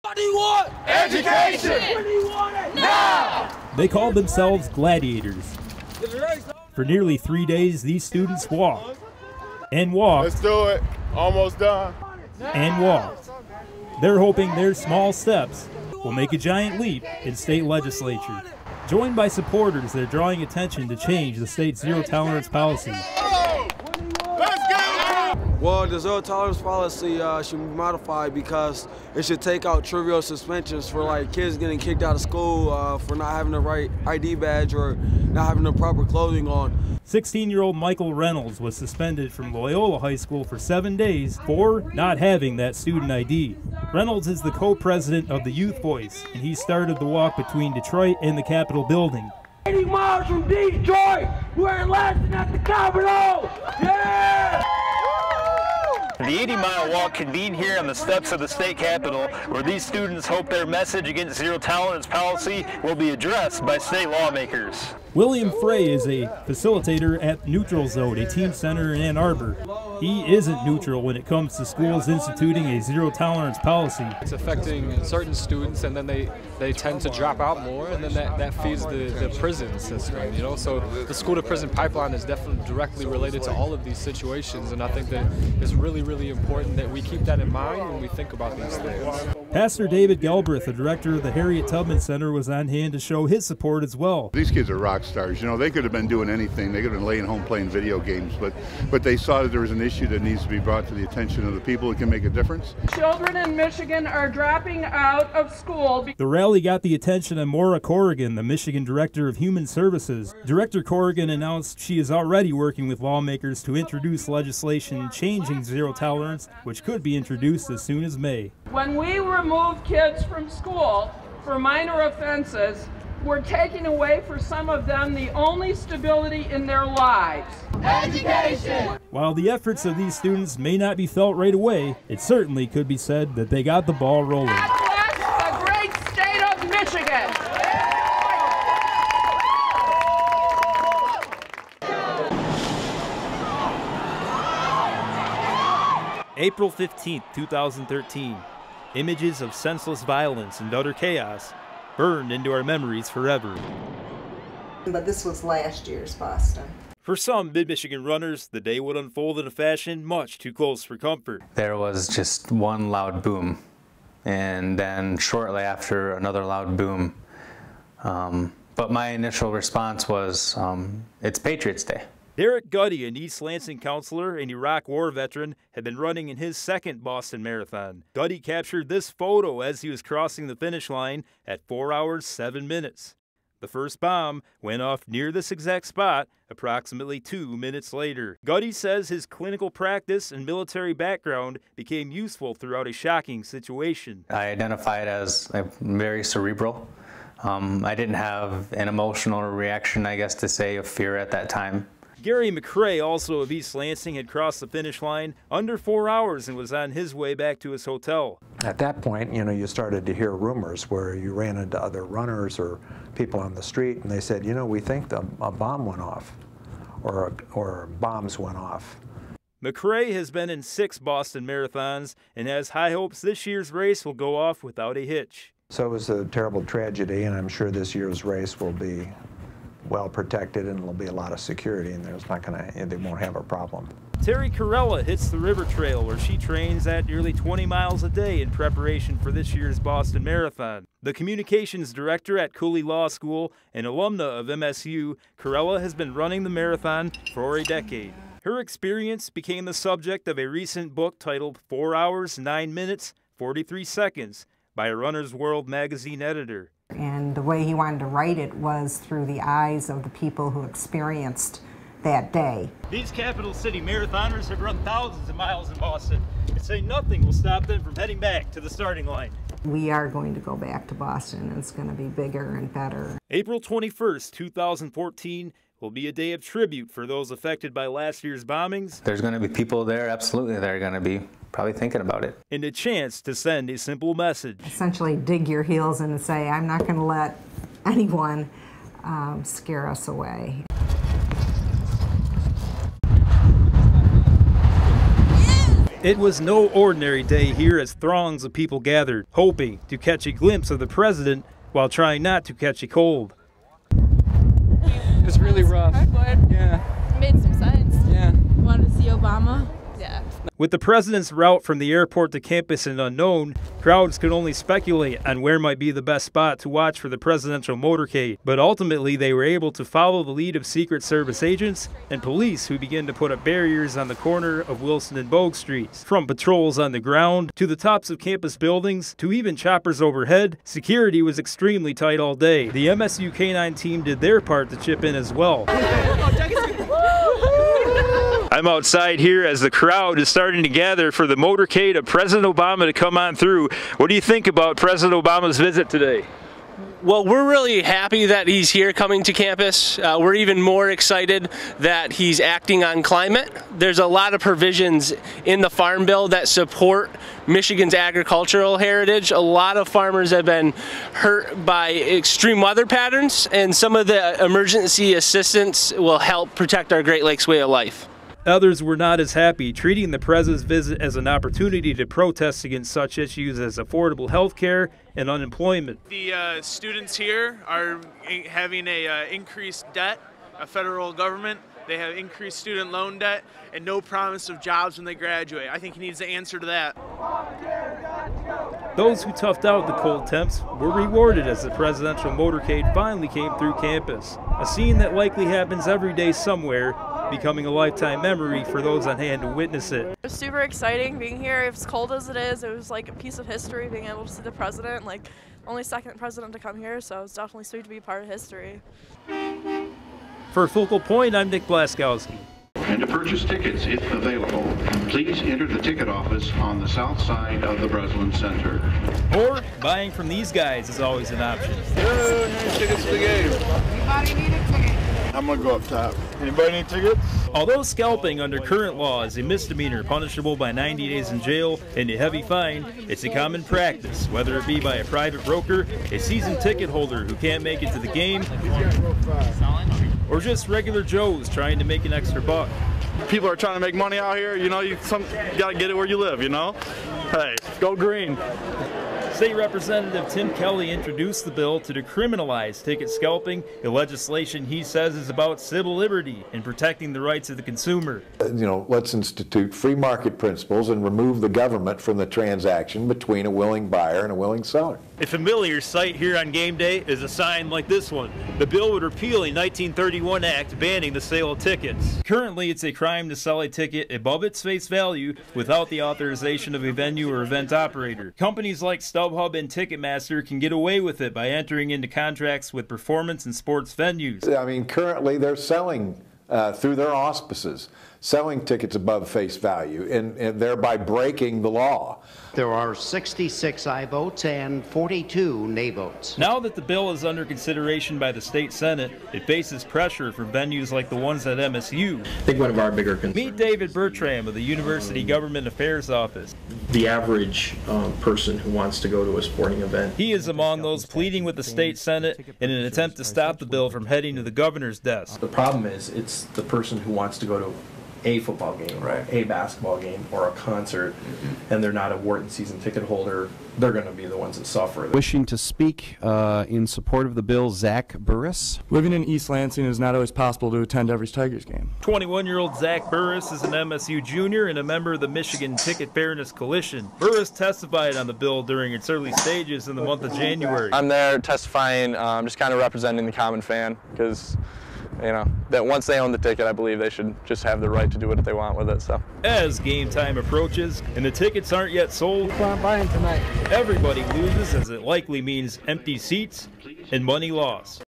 What do you want? Education! When do you want it? Now! They called themselves gladiators. For nearly 3 days, these students walked and walked. Let's do it. Almost done. And walked. They're hoping their small steps will make a giant leap in state legislature. Joined by supporters, they're drawing attention to change the state's zero-tolerance policy. Well, the zero-tolerance policy should be modified because it should take out trivial suspensions for like kids getting kicked out of school for not having the right ID badge or not having the proper clothing on. 16-year-old Michael Reynolds was suspended from Loyola High School for 7 days for not having that student ID. Reynolds is the co-president of the Youth Voice, and he started the walk between Detroit and the Capitol building. 80 miles from Detroit, we're lasting at the Capitol! Yeah! The 80-mile walk convened here on the steps of the state capitol, where these students hope their message against zero-tolerance policy will be addressed by state lawmakers. William Frey is a facilitator at Neutral Zone, a teen center in Ann Arbor. He isn't neutral when it comes to schools instituting a zero-tolerance policy. It's affecting certain students, and then they tend to drop out more, and then that feeds the prison system, you know? So the school-to-prison pipeline is definitely directly related to all of these situations, and I think that it's really, really important that we keep that in mind when we think about these things. Pastor David Galbraith, the director of the Harriet Tubman Center, was on hand to show his support as well. These kids are rock stars. You know, they could have been doing anything. They could have been laying home playing video games, but they saw that there was an issue that needs to be brought to the attention of the people that can make a difference. Children in Michigan are dropping out of school. The rally got the attention of Maura Corrigan, the Michigan Director of Human Services. Director Corrigan announced she is already working with lawmakers to introduce legislation changing zero tolerance, which could be introduced as soon as May. When we remove kids from school for minor offenses, we're taking away for some of them the only stability in their lives. Education! While the efforts of these students may not be felt right away, it certainly could be said that they got the ball rolling. God bless the great state of Michigan! April 15, 2013. Images of senseless violence and utter chaos burned into our memories forever. But this was last year's Boston. For some Mid-Michigan runners, the day would unfold in a fashion much too close for comfort. There was just one loud boom, and then shortly after another loud boom. But my initial response was, it's Patriots Day. Derek Guddy, an East Lansing counselor and Iraq War veteran, had been running in his second Boston Marathon. Guddy captured this photo as he was crossing the finish line at 4 hours, 7 minutes. The first bomb went off near this exact spot approximately 2 minutes later. Guddy says his clinical practice and military background became useful throughout a shocking situation. I identify it as very cerebral. I didn't have an emotional reaction, I guess to say, of fear at that time. Gary McCrae, also of East Lansing, had crossed the finish line under 4 hours and was on his way back to his hotel. At that point, you know, you started to hear rumors where you ran into other runners or people on the street, and they said, you know, we think a bomb went off, or bombs went off. McCrae has been in 6 Boston marathons and has high hopes this year's race will go off without a hitch. So it was a terrible tragedy, and I'm sure this year's race will be well protected, and there'll be a lot of security, and they won't have a problem. Terry Corella hits the River Trail, where she trains at nearly 20 miles a day in preparation for this year's Boston Marathon. The communications director at Cooley Law School and alumna of MSU, Corella has been running the marathon for a decade. Her experience became the subject of a recent book titled 4 hours, 9 minutes, 43 seconds by a Runner's World magazine editor. And the way he wanted to write it was through the eyes of the people who experienced that day. These capital city marathoners have run thousands of miles in Boston and say nothing will stop them from heading back to the starting line. We are going to go back to Boston, and it's going to be bigger and better. April 21st, 2014 will be a day of tribute for those affected by last year's bombings. There's going to be people there, absolutely, that are going to be probably thinking about it. And a chance to send a simple message. Essentially dig your heels in and say, I'm not going to let anyone scare us away. It was no ordinary day here as throngs of people gathered, hoping to catch a glimpse of the president while trying not to catch a cold. It's really rough. Yeah. Made some sense. Yeah. Wanted to see Obama. Yeah. With the president's route from the airport to campus an unknown, crowds could only speculate on where might be the best spot to watch for the presidential motorcade. But ultimately, they were able to follow the lead of Secret Service agents and police who began to put up barriers on the corner of Wilson and Bogue Streets. From patrols on the ground, to the tops of campus buildings, to even choppers overhead, security was extremely tight all day. The MSU K-9 team did their part to chip in as well. I'm outside here as the crowd is starting to gather for the motorcade of President Obama to come on through. What do you think about President Obama's visit today? Well, we're really happy that he's here coming to campus. We're even more excited that he's acting on climate. There's a lot of provisions in the Farm Bill that support Michigan's agricultural heritage. A lot of farmers have been hurt by extreme weather patterns, and some of the emergency assistance will help protect our Great Lakes way of life. Others were not as happy, treating the president's visit as an opportunity to protest against such issues as affordable health care and unemployment. The students here are having a increased debt, a federal government. They have increased student loan debt and no promise of jobs when they graduate. I think he needs to answer to that. Those who toughed out the cold temps were rewarded as the presidential motorcade finally came through campus. A scene that likely happens every day somewhere, becoming a lifetime memory for those on hand to witness it. It was super exciting being here. As cold as it is, it was like a piece of history being able to see the president, like only second president to come here, so it's definitely sweet to be part of history. For Focal Point, I'm Nick Blaskowski. And to purchase tickets, if available, please enter the ticket office on the south side of the Breslin Center. Or buying from these guys is always an option. Tickets to the game. Anybody need a ticket? I'm gonna go up top. Anybody need tickets? Although scalping under current law is a misdemeanor punishable by 90 days in jail and a heavy fine, it's a common practice, whether it be by a private broker, a season ticket holder who can't make it to the game, or just regular Joes trying to make an extra buck. People are trying to make money out here. You know, you gotta get it where you live, you know? Hey, go green. State Representative Tim Kelly introduced the bill to decriminalize ticket scalping, a legislation he says is about civil liberty and protecting the rights of the consumer. You know, let's institute free market principles and remove the government from the transaction between a willing buyer and a willing seller. A familiar sight here on game day is a sign like this one. The bill would repeal a 1931 act banning the sale of tickets. Currently, it's a crime to sell a ticket above its face value without the authorization of a venue or event operator. Companies like StubHub and Ticketmaster can get away with it by entering into contracts with performance and sports venues. I mean, currently they're selling through their auspices, selling tickets above face value and thereby breaking the law. There are 66 aye votes and 42 nay votes. Now that the bill is under consideration by the state Senate, it faces pressure from venues like the ones at MSU. I think one of our bigger concerns. Meet David Bertram of the University Government Affairs Office. The average person who wants to go to a sporting event. He is among those pleading with the state Senate in an attempt to stop the bill from heading to the governor's desk. The problem is it's the person who wants to go to a football game, right, a basketball game, or a concert, and they're not a Wharton season ticket holder, they're going to be the ones that suffer. Wishing to speak in support of the bill, Zach Burris. Living in East Lansing, it is not always possible to attend every Tigers game. 21-year-old Zach Burris is an MSU junior and a member of the Michigan Ticket Fairness Coalition. Burris testified on the bill during its early stages in the month of January. I'm there testifying, just kind of representing the common fan, because you know, that once they own the ticket, I believe they should just have the right to do what they want with it. So, as game time approaches and the tickets aren't yet sold, I'm buying tonight. Everybody loses, as it likely means empty seats and money lost.